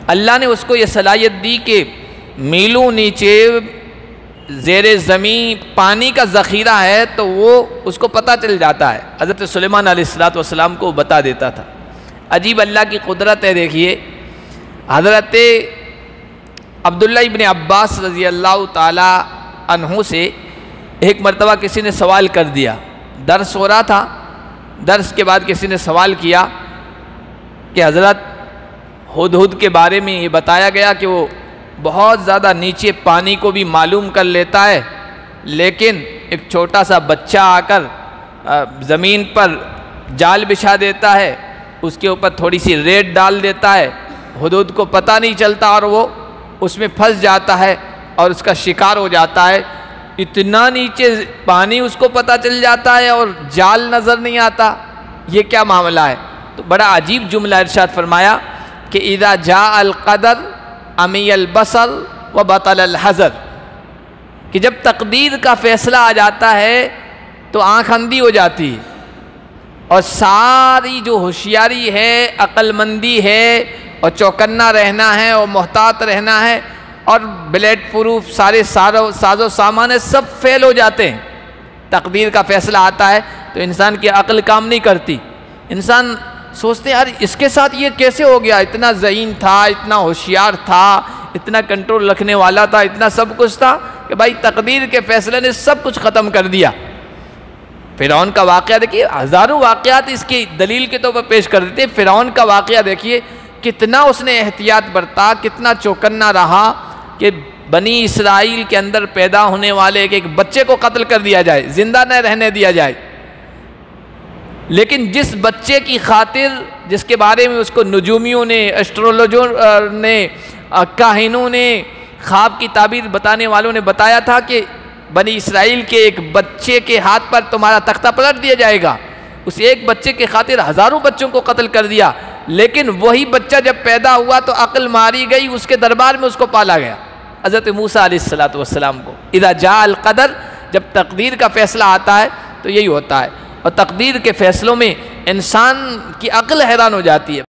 अल्लाह ने उसको ये सलाहियत दी कि मीलों नीचे ज़ेरे ज़मीं पानी का ज़ख़ीरा है, तो वो उसको पता चल जाता है। हज़रत सुलेमान अलैहिस्सलाम को बता देता था। अजीब अल्लाह की कुदरत है। देखिए, हज़रत अब्दुल्ला इब्न अब्बास रज़ी अल्लाह ताला अन्हु से एक मरतबा किसी ने सवाल कर दिया। दर्स हो रहा था, दर्स के बाद किसी ने सवाल किया कि हज़रत हुदहुद के बारे में ये बताया गया कि वो बहुत ज़्यादा नीचे पानी को भी मालूम कर लेता है, लेकिन एक छोटा सा बच्चा आकर ज़मीन पर जाल बिछा देता है, उसके ऊपर थोड़ी सी रेत डाल देता है, हुदहुद को पता नहीं चलता और वो उसमें फंस जाता है और उसका शिकार हो जाता है। इतना नीचे पानी उसको पता चल जाता है और जाल नज़र नहीं आता, ये क्या मामला है? तो बड़ा अजीब जुमला इरशाद फरमाया कि इज़ा जा अल क़दर अमियल बसर व बतल अल हज़र, कि जब तकदीर का फ़ैसला आ जाता है तो आँख अंधी हो जाती है और सारी जो होशियारी है, अक्लमंदी है और चौकन्ना रहना है और मोहतात रहना है और बुलेट प्रूफ सारे साजो सामान है, सब फेल हो जाते हैं। तकदीर का फ़ैसला आता है तो इंसान की अक्ल काम नहीं करती। इंसान सोचते हैं यार इसके साथ ये कैसे हो गया, इतना ज़हीन था, इतना होशियार था, इतना कंट्रोल रखने वाला था, इतना सब कुछ था कि भाई तकदीर के फ़ैसले ने सब कुछ ख़त्म कर दिया। फ़िरौन का वाक़या देखिए, हज़ारों वाक़यात इसकी दलील के तौर पर पेश कर देते हैं। फ़िरौन का वाक़या देखिए, कितना उसने एहतियात बरता, कितना चौकन्ना रहा कि बनी इसराइल के अंदर पैदा होने वाले एक बच्चे को कत्ल कर दिया जाए, ज़िंदा न रहने दिया जाए। लेकिन जिस बच्चे की खातिर, जिसके बारे में उसको नजूमियों ने, एस्ट्रोलॉजर ने, काहिनों ने, ख्वाब की ताबीर बताने वालों ने बताया था कि बनी इसराइल के एक बच्चे के हाथ पर तुम्हारा तख्ता पलट दिया जाएगा, उस एक बच्चे के खातिर हज़ारों बच्चों को कत्ल कर दिया। लेकिन वही बच्चा जब पैदा हुआ तो अक्ल मारी गई, उसके दरबार में उसको पाला गया, हज़रत मूसा अलैहिस्सलाम को। इज़ा जा अल क़दर, जब तकदीर का फ़ैसला आता है तो यही होता है। और तकदीर के फ़ैसलों में इंसान की अक्ल हैरान हो जाती है।